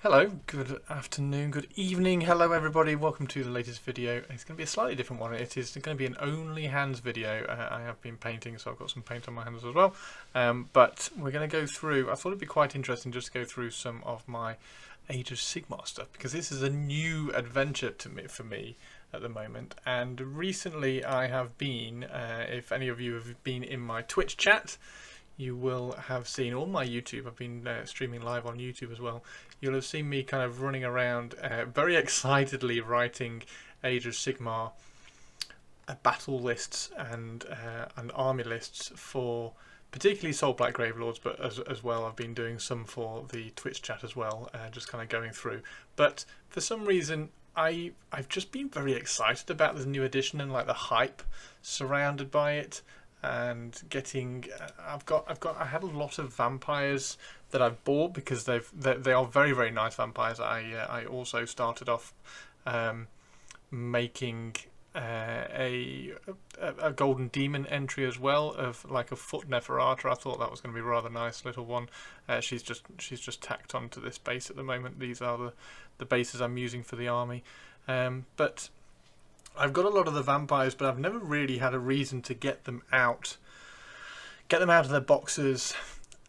Hello, good afternoon, good evening, hello everybody, welcome to the latest video. It's going to be a slightly different one. It is going to be an only hands video. I have been painting, so I've got some paint on my hands as well. But we're going to go through, I thought it'd be quite interesting just to go through some of my Age of Sigmar stuff, because this is a new adventure for me at the moment. And recently I have been, if any of you have been in my Twitch chat, you will have seen, on my YouTube, I've been streaming live on YouTube as well, you'll have seen me kind of running around very excitedly writing Age of Sigmar battle lists and army lists for particularly Soulblight Gravelords, but as well I've been doing some for the Twitch chat as well, just kind of going through. But for some reason I've just been very excited about this new edition and like the hype surrounded by it. And getting, I had a lot of vampires that I've bought because they are very, very nice vampires. I also started off making a golden demon entry as well of like a foot Neferata. I thought that was going to be a rather nice little one. She's just tacked onto this base at the moment. These are the bases I'm using for the army, but I've got a lot of the vampires, but I've never really had a reason to get them out of their boxes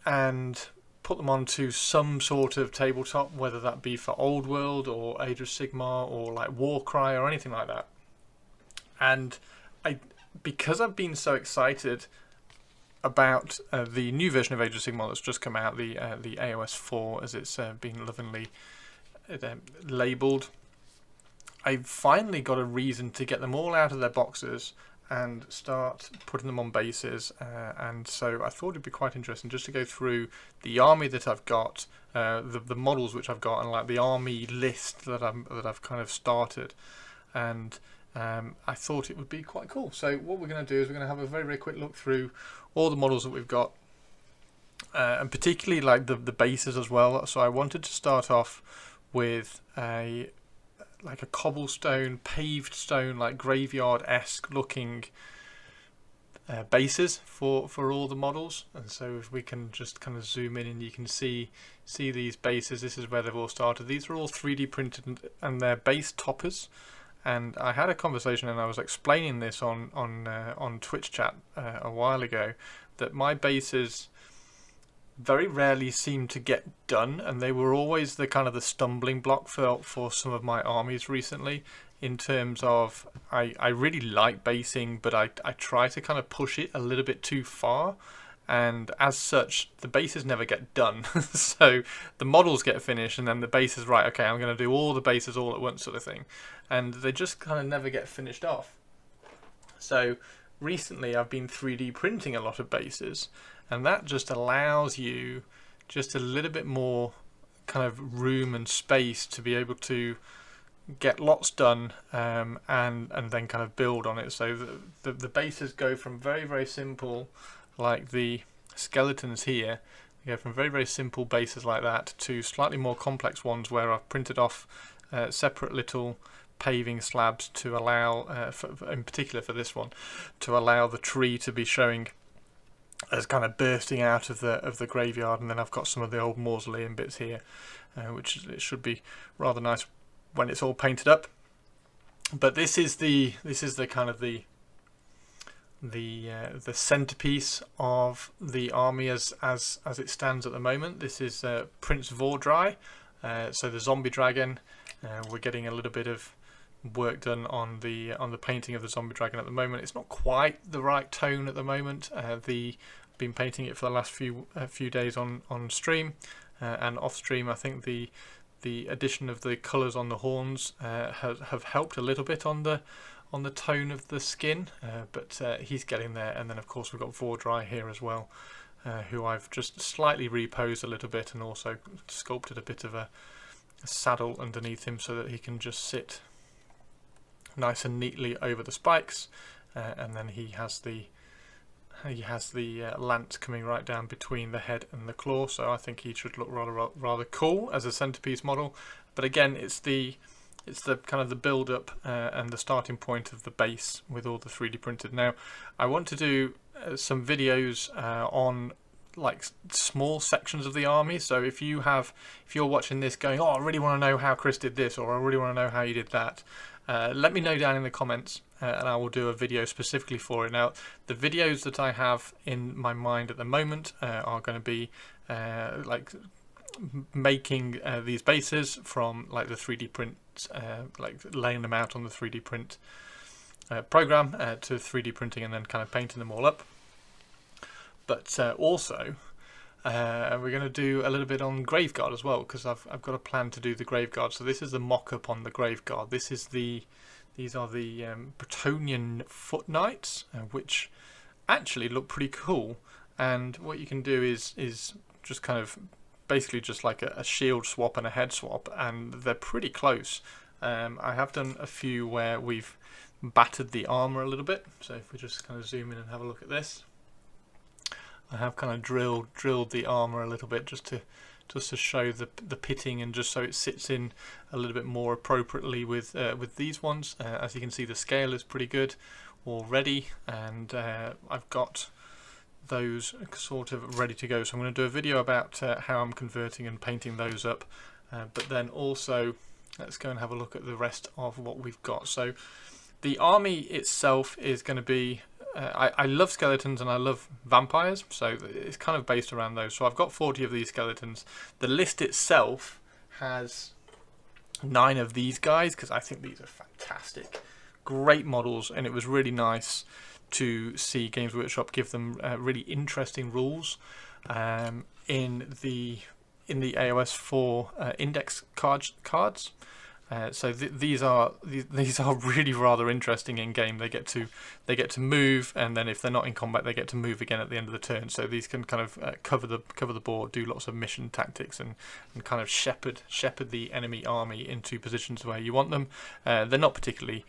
and put them onto some sort of tabletop, whether that be for Old World or Age of Sigmar or like Warcry or anything like that. And because I've been so excited about the new version of Age of Sigmar that's just come out, the AOS 4 as it's been lovingly labelled, I finally got a reason to get them all out of their boxes and start putting them on bases, and so I thought it'd be quite interesting just to go through the army that I've got, the models which I've got, and like the army list that I've kind of started, and I thought it would be quite cool. So what we're going to do is we're going to have a very, very quick look through all the models that we've got, and particularly like the bases as well. So I wanted to start off with a cobblestone, paved stone, like graveyard-esque looking bases for all the models. And so if we can just kind of zoom in and you can see these bases, this is where they've all started. These are all 3D printed and they're base toppers. And I had a conversation and I was explaining this on Twitch chat a while ago, that my bases very rarely seem to get done, and they were always the kind of the stumbling block for some of my armies recently, in terms of I really like basing, but I try to kind of push it a little bit too far, and as such the bases never get done. So the models get finished and then the bases, right, okay, I'm going to do all the bases all at once sort of thing, and they just kind of never get finished off. So recently I've been 3D printing a lot of bases, and that just allows you just a little bit more kind of room and space to be able to get lots done, and then kind of build on it. So the bases go from very, very simple, like the skeletons here, they go from very, very simple bases like that to slightly more complex ones where I've printed off separate little paving slabs to allow, in particular for this one, to allow the tree to be showing as kind of bursting out of the graveyard. And then I've got some of the old mausoleum bits here, which it should be rather nice when it's all painted up. But this is the kind of the centerpiece of the army as it stands at the moment. This is Prince Vordry, so the zombie dragon. We're getting a little bit of work done on the painting of the zombie dragon at the moment. It's not quite the right tone at the moment. Been painting it for the last few days on stream and off stream. I think the addition of the colours on the horns have helped a little bit on the tone of the skin, but he's getting there. And then of course we've got Vordry here as well, who I've just slightly reposed a little bit and also sculpted a bit of a saddle underneath him so that he can just sit nice and neatly over the spikes, and then he has the lance coming right down between the head and the claw. So I think he should look rather cool as a centerpiece model. But again, it's the kind of the build up and the starting point of the base with all the 3D printed. Now I want to do some videos on like small sections of the army. So if you're watching this going, oh, I really want to know how Chris did this, or I really want to know how you did that, let me know down in the comments, and I will do a video specifically for it. Now, the videos that I have in my mind at the moment are going to be like making these bases from like the 3D print, like laying them out on the 3D print program to 3D printing and then kind of painting them all up. But also we're going to do a little bit on Graveguard as well, because I've got a plan to do the Graveguard. So this is the mock-up on the Graveguard. These are the Bretonnian Foot Knights, which actually look pretty cool. And what you can do is just kind of basically just like a shield swap and a head swap, and they're pretty close. I have done a few where we've battered the armor a little bit. So if we just kind of zoom in and have a look at this, I have kind of drilled the armor a little bit just to show the pitting, and just so it sits in a little bit more appropriately with these ones. As you can see, the scale is pretty good already, and I've got those sort of ready to go. So I'm going to do a video about how I'm converting and painting those up, but then also let's go and have a look at the rest of what we've got. So the army itself is going to be I love skeletons and I love vampires, so it's kind of based around those. So I've got 40 of these skeletons. The list itself has 9 of these guys, because I think these are fantastic, great models, and it was really nice to see Games Workshop give them really interesting rules in the AOS 4 index cards. So these are really rather interesting in game. They get to move, and then if they're not in combat, they get to move again at the end of the turn. So these can kind of cover the board, do lots of mission tactics, and kind of shepherd the enemy army into positions where you want them. They're not particularly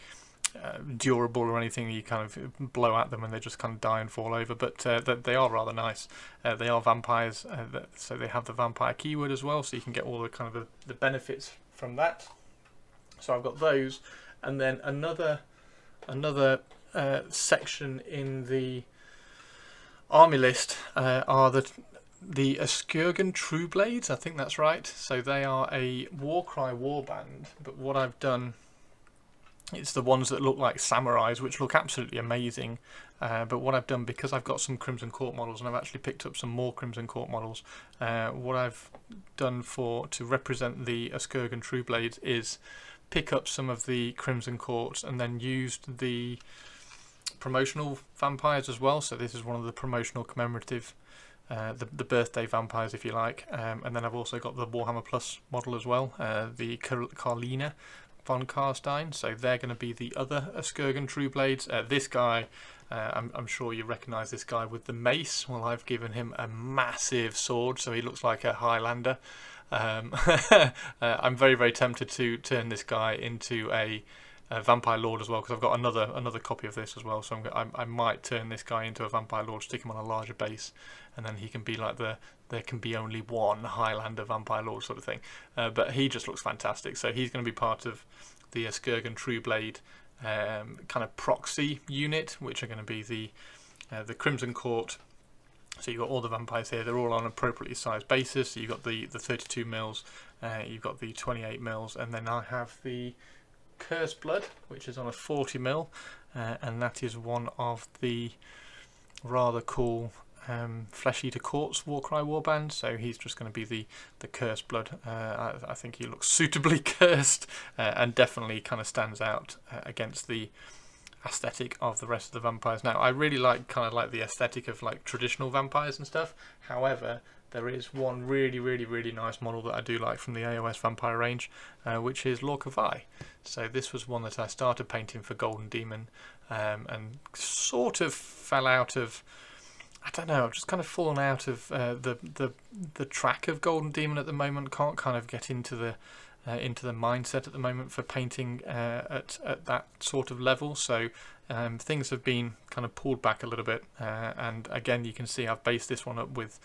durable or anything. You kind of blow at them and they just kind of die and fall over, but they are rather nice. They are vampires, so they have the vampire keyword as well, so you can get all the kind of the benefits from that. So I've got those, and then another section in the army list are the Eskurgan True Blades. I think that's right. So they are a Warcry warband, but what I've done, it's the ones that look like samurais, which look absolutely amazing. But what I've done, because I've got some Crimson Court models, and I've actually picked up some more Crimson Court models, what I've done to represent the Eskurgan True Blades is pick up some of the Crimson Courts and then used the promotional vampires as well. So this is one of the promotional commemorative, the birthday vampires, if you like. And then I've also got the Warhammer Plus model as well, the Karlina von Karstein. So they're going to be the other Eskurgan True Blades. This guy, I'm sure you recognise this guy with the mace. Well, I've given him a massive sword, so he looks like a Highlander. I'm very, very tempted to turn this guy into a Vampire Lord as well, because I've got another copy of this as well. So I might turn this guy into a Vampire Lord, stick him on a larger base, and then he can be like there can be only one Highlander Vampire Lord sort of thing. But he just looks fantastic. So he's going to be part of the Eskurgan True Blade kind of proxy unit, which are going to be the Crimson Court. So you've got all the vampires here. They're all on appropriately sized bases. So you've got the 32 mils, you've got the 28 mils, and then I have the Curse Blood, which is on a 40 mil, and that is one of the rather cool Flesh Eater Courts Warcry warband. So he's just going to be the Curse Blood. I think he looks suitably cursed, and definitely kind of stands out against the aesthetic of the rest of the vampires. Now, I really like the aesthetic of like traditional vampires and stuff. However, there is one really nice model that I do like from the AOS vampire range, which is Lorca. So this was one that I started painting for Golden Demon, and sort of fell out of, I don't know, I've just kind of fallen out of the track of Golden Demon at the moment. Can't kind of get into the mindset at the moment for painting at that sort of level. So things have been kind of pulled back a little bit, and again you can see I've based this one up with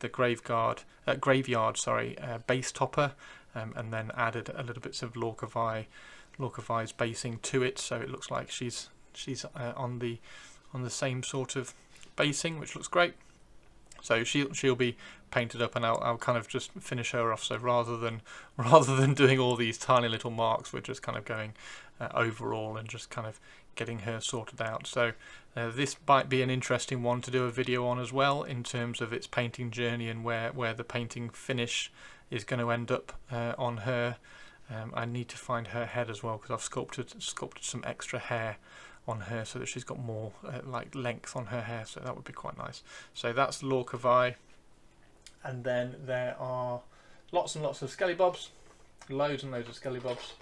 the graveyard base topper, and then added a little bits of Lorca's basing to it, so it looks like she's on the same sort of basing, which looks great. So she'll be painted up, and I'll kind of just finish her off. So rather than doing all these tiny little marks, we're just kind of going overall and just kind of getting her sorted out. So this might be an interesting one to do a video on as well, in terms of its painting journey and where the painting finish is going to end up on her. I need to find her head as well, because I've sculpted some extra hair on her so that she's got more like length on her hair, so that would be quite nice. So that's Lorcavai, and then there are lots and lots of Skellybobs, loads and loads of Skellybobs.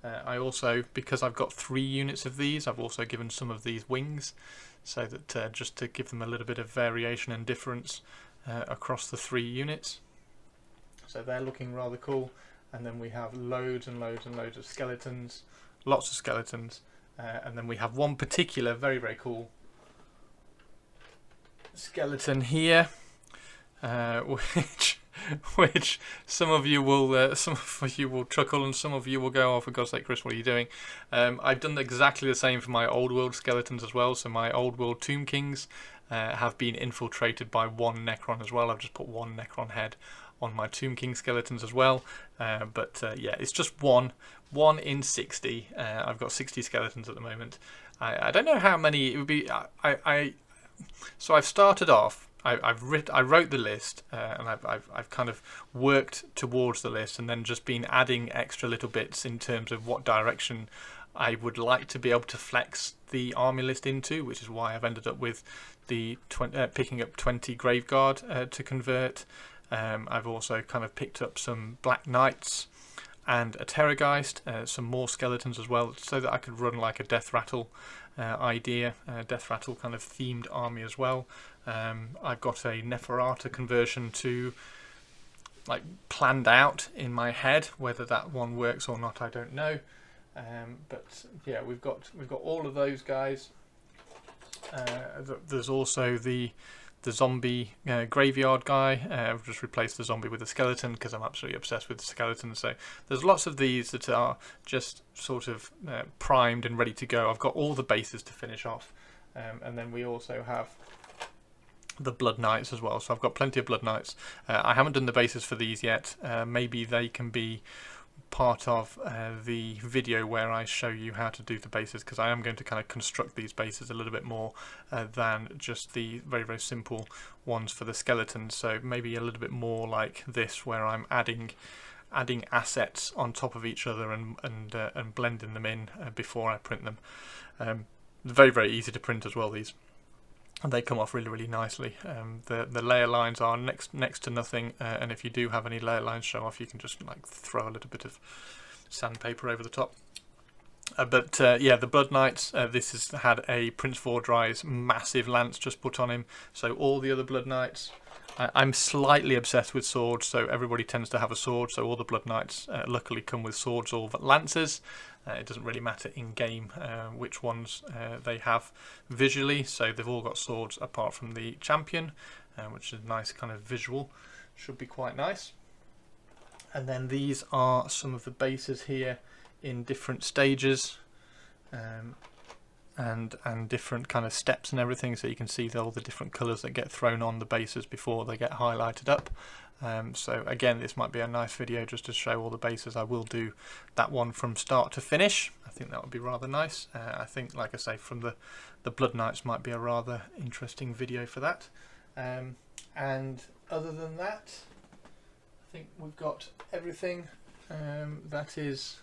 I also, because I've got 3 units of these, I've also given some of these wings, so that just to give them a little bit of variation and difference across the 3 units. So they're looking rather cool. And then we have loads and loads and loads of skeletons, lots of skeletons, and then we have one particular very, very cool skeleton here, which some of you will chuckle, and some of you will go, "Oh, for God's sake, Chris, what are you doing?" I've done exactly the same for my old world skeletons as well. So my old world Tomb Kings have been infiltrated by 1 Necron as well. I've just put 1 Necron head on my Tomb King skeletons as well, but yeah, it's just one in 60. I've got 60 skeletons at the moment. I don't know how many it would be. So I've started off. I wrote the list, and I've kind of worked towards the list, and then just been adding extra little bits in terms of what direction I would like to be able to flex the army list into, which is why I've ended up with the picking up 20 Graveguard to convert. I've also kind of picked up some Black Knights and a Terrorgeist, some more skeletons as well, so that I could run like a Death Rattle idea, Death Rattle kind of themed army as well. I've got a Neferata conversion to like planned out in my head. Whether that one works or not, I don't know. But yeah, we've got all of those guys. There's also the zombie graveyard guy. I've just replaced the zombie with a skeleton because I'm absolutely obsessed with skeletons. So there's lots of these that are just sort of primed and ready to go. I've got all the bases to finish off, and then we also have the Blood Knights as well. So I've got plenty of Blood Knights. I haven't done the bases for these yet. Maybe they can be part of the video where I show you how to do the bases, because I am going to kind of construct these bases a little bit more than just the very, very simple ones for the skeletons. So maybe a little bit more like this, where I'm adding assets on top of each other and blending them in before I print them. Very, very easy to print as well, these. And they come off really, really nicely. The layer lines are next to nothing, and if you do have any layer lines show off, you can just like throw a little bit of sandpaper over the top. But yeah, the Blood Knights, this has had a Prince Vordry's massive lance just put on him. So all the other Blood Knights, I'm slightly obsessed with swords, so everybody tends to have a sword. So all the Blood Knights luckily come with swords or lances. It doesn't really matter in game which ones they have visually, so they've all got swords apart from the champion, which is a nice kind of visual, should be quite nice. And then these are some of the bases here in different stages and different kind of steps and everything, so you can see all the different colours that get thrown on the bases before they get highlighted up. So again, this might be a nice video just to show all the bases. I will do that one from start to finish. I think that would be rather nice. I think, like I say, from the Blood Knights might be a rather interesting video for that. And other than that, I think we've got everything. That's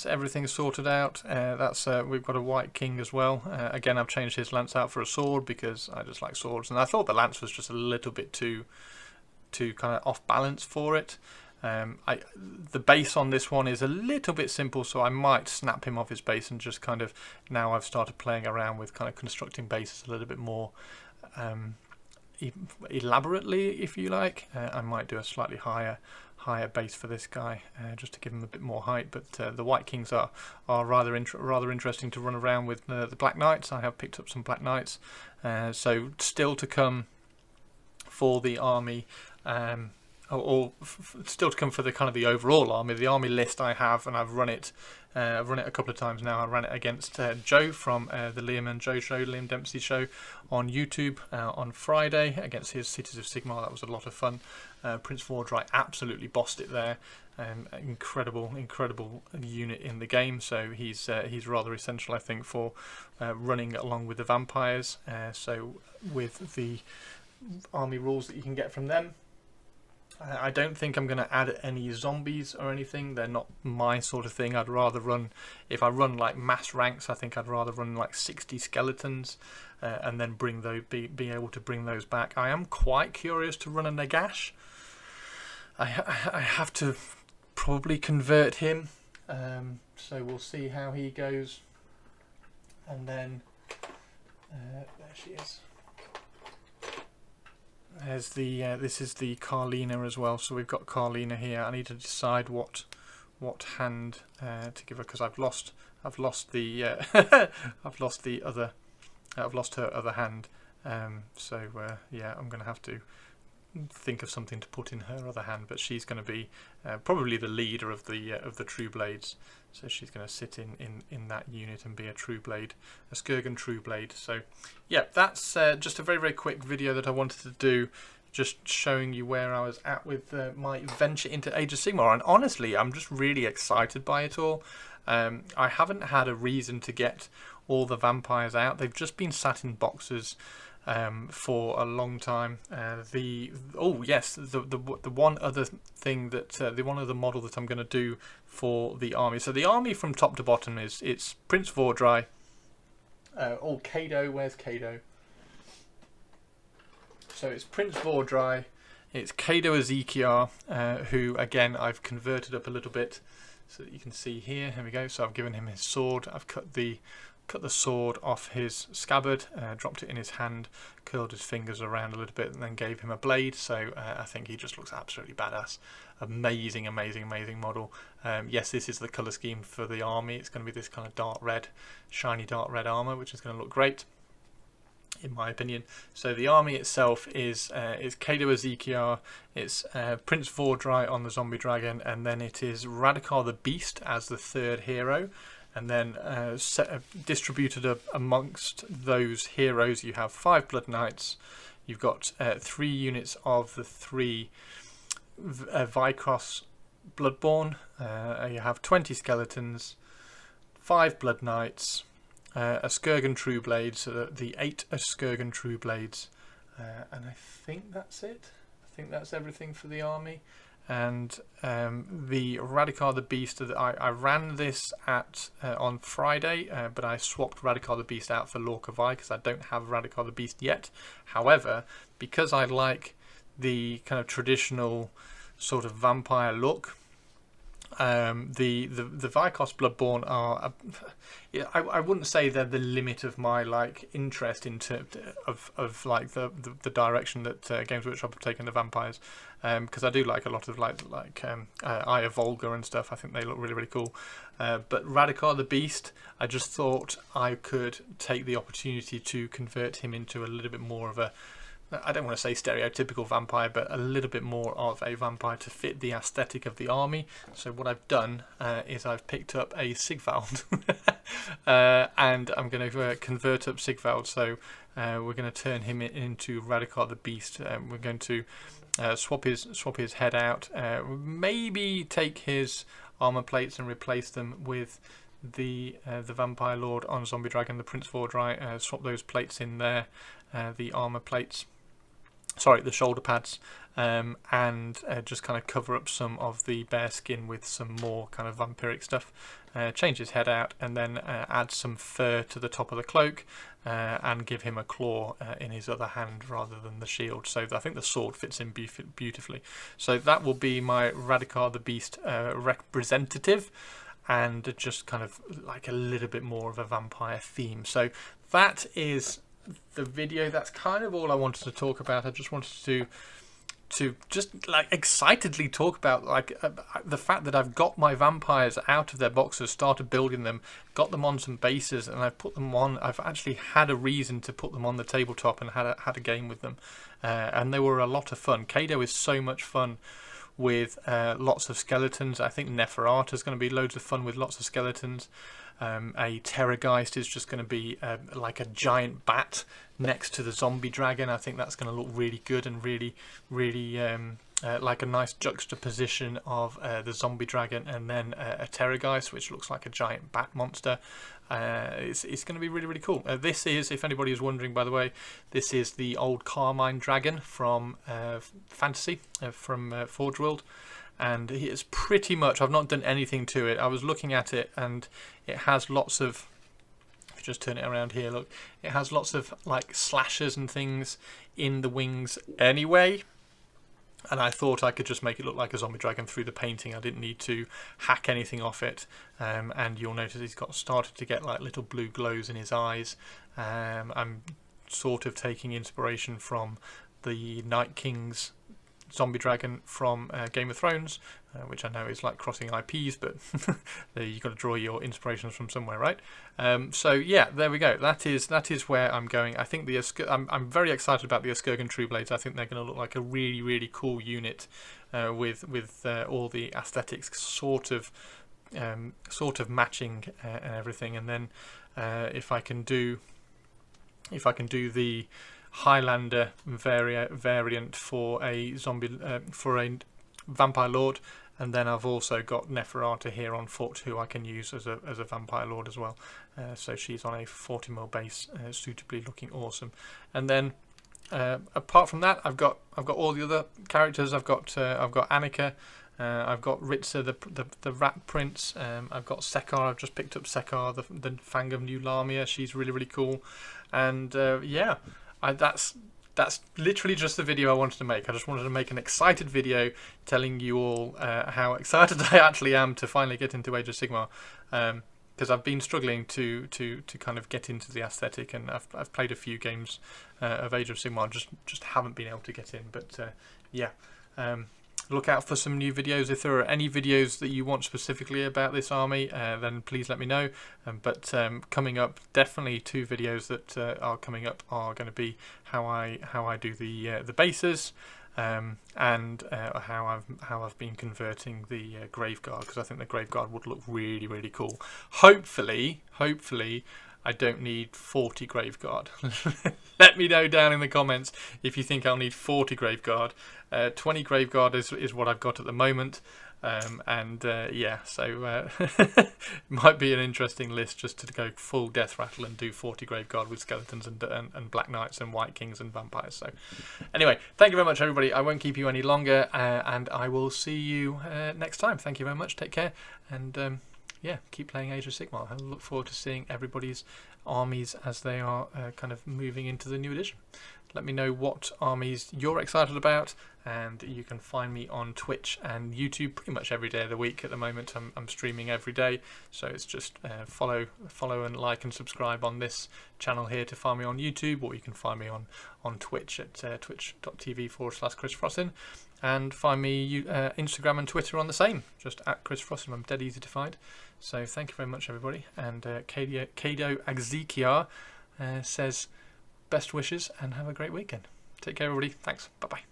everything sorted out. We've got a White King as well. Again, I've changed his lance out for a sword because I just like swords, and I thought the lance was just a little bit too kind of off balance for it. The base on this one is a little bit simple, so I might snap him off his base and just kind of, now I've started playing around with kind of constructing bases a little bit more elaborately, if you like. I might do a slightly higher base for this guy just to give him a bit more height. But the White Kings are rather interesting to run around with. The Black Knights, I have picked up some Black Knights, so still to come for the army. or still to come for the kind of the overall army. The army list I have, and I've run it. I've run it a couple of times now. I ran it against Joe from the Liam and Joe show, Liam Dempsey show, on YouTube on Friday against his Cities of Sigmar. That was a lot of fun. Prince Vordry absolutely bossed it there. Incredible unit in the game. So he's rather essential, I think, for running along with the vampires. So with the army rules that you can get from them. I don't think I'm going to add any zombies or anything. They're not my sort of thing. I'd rather run, if I run like mass ranks, I think I'd rather run like 60 skeletons and then bring those, be able to bring those back. I am quite curious to run a Nagash. I have to probably convert him, so we'll see how he goes. And then there she is. There's the this is the Carlina as well. So we've got Carlina here. I need to decide what hand to give her, because I've lost the I've lost her other hand. So yeah, I'm gonna have to think of something to put in her other hand. But she's going to be probably the leader of the True Blades. So she's going to sit in that unit and be a True Blade, a Skirgan True Blade. So yeah, that's just a very quick video that I wanted to do, just showing you where I was at with my venture into Age of Sigmar. And honestly, I'm just really excited by it all. I haven't had a reason to get all the vampires out. They've just been sat in boxes for a long time. The one other thing that the one other model that I'm going to do for the army. So the army from top to bottom it's Prince Vordry. Kado. Where's Kado? So it's Prince Vordry. It's Kado Ezekiar, who again I've converted up a little bit so that you can see here. Here we go. So I've given him his sword. I've cut the sword off his scabbard, dropped it in his hand, curled his fingers around a little bit, and then gave him a blade. So I think he just looks absolutely badass. Amazing model. Yes, this is the colour scheme for the army. It's going to be this kind of dark red, shiny dark red armour, which is going to look great, in my opinion. So the army itself is Kado Ezekiar, it's Prince Vordry on the zombie dragon, and then it is Radukar the Beast as the third hero. And then distributed amongst those heroes, you have 5 Blood Knights. You've got 3 units of the 3 Vicross Bloodborne. You have 20 Skeletons, 5 Blood Knights, a Skirgan True Blade, so the 8 Skirgan True Blades. And I think that's it. I think that's everything for the army. And the Radukar the Beast, I ran this on Friday, but I swapped Radukar the Beast out for Lorca Vi because I don't have Radukar the Beast yet. However, because I like the kind of traditional sort of vampire look, the Vicross Bloodborne are I wouldn't say they're the limit of my like interest in terms of like the direction that Games Workshop have taken the vampires, because I do like a lot of like Eye of Volga and stuff. I think they look really cool. But Radukar the Beast, I just thought I could take the opportunity to convert him into a little bit more of a, I don't want to say stereotypical vampire, but a little bit more of a vampire to fit the aesthetic of the army. So what I've done is I've picked up a Sigvald and I'm going to convert up Sigvald. So we're going to turn him into Radukar the Beast. We're going to swap his head out, maybe take his armor plates and replace them with the Vampire Lord on Zombie Dragon, the Prince Vordry. Swap those plates in there, the armor plates. Sorry, the shoulder pads, and just kind of cover up some of the bare skin with some more kind of vampiric stuff. Change his head out, and then add some fur to the top of the cloak, and give him a claw in his other hand rather than the shield. So I think the sword fits in beautifully. So that will be my Radukar the Beast representative, and just kind of like a little bit more of a vampire theme. So that is the video. That's kind of all I wanted to talk about. I just wanted to to just like excitedly talk about like the fact that I've got my vampires out of their boxes, started building them, got them on some bases, and I've put them on. I've actually had a reason to put them on the tabletop and had a game with them, and they were a lot of fun. Kado is so much fun with lots of skeletons. I think Neferata is going to be loads of fun with lots of skeletons. A Terrorgeist is just going to be like a giant bat next to the zombie dragon. I think that's going to look really good and really like a nice juxtaposition of the zombie dragon and then a Terrorgeist, which looks like a giant bat monster. It's going to be really cool. This is, if anybody is wondering, by the way, this is the old Carmine dragon from Fantasy, from Forge World. And it's pretty much, I've not done anything to it. I was looking at it and it has lots of, if you just turn it around here, look, it has lots of like slashes and things in the wings anyway. And I thought I could just make it look like a zombie dragon through the painting. I didn't need to hack anything off it. And you'll notice he's started to get like little blue glows in his eyes. I'm sort of taking inspiration from the Night King's zombie dragon from Game of Thrones, which I know is like crossing IPs, but you've got to draw your inspirations from somewhere, right? So yeah, there we go. That is where I'm going. I think I'm very excited about the Eskurgan True Blades. I think they're going to look like a really cool unit with all the aesthetics sort of matching and everything. And then if I can do the Highlander variant for a zombie for a vampire lord, and then I've also got Neferata here on foot, who I can use as a vampire lord as well. So she's on a 40mm base, suitably looking awesome. And then apart from that, I've got all the other characters. I've got Annika. I've got Ritza, the Rat Prince. I've got Sekar. I've just picked up Sekar, the Fang of New Lamia. She's really cool. And yeah. That's literally just the video I wanted to make. I just wanted to make an excited video telling you all how excited I actually am to finally get into Age of Sigmar, because I've been struggling to kind of get into the aesthetic, and I've played a few games of Age of Sigmar, just haven't been able to get in. But yeah. Look out for some new videos. If there are any videos that you want specifically about this army, then please let me know. But coming up, definitely 2 videos that are coming up are going to be how I do the bases, and how I've been converting the Graveguard, because I think the Graveguard would look really cool. Hopefully I don't need 40 Graveguard. Let me know down in the comments if you think I'll need 40 Graveguard. 20 Graveguard is what I've got at the moment. Yeah, so it might be an interesting list just to go full death rattle and do 40 Graveguard with skeletons and Black Knights and White Kings and vampires. So anyway, thank you very much, everybody. I won't keep you any longer, and I will see you next time. Thank you very much. Take care, and yeah, keep playing Age of Sigmar. I look forward to seeing everybody's armies as they are kind of moving into the new edition. Let me know what armies you're excited about, and you can find me on Twitch and YouTube pretty much every day of the week. At the moment, I'm streaming every day, so it's just follow and like and subscribe on this channel here to find me on YouTube, or you can find me on Twitch at twitch.tv/ChrisFrossin, and find me Instagram and Twitter on the same, just at Chris Frossin. I'm dead easy to find. So thank you very much, everybody. And Kado Agzikiar says best wishes and have a great weekend. Take care, everybody. Thanks. Bye-bye.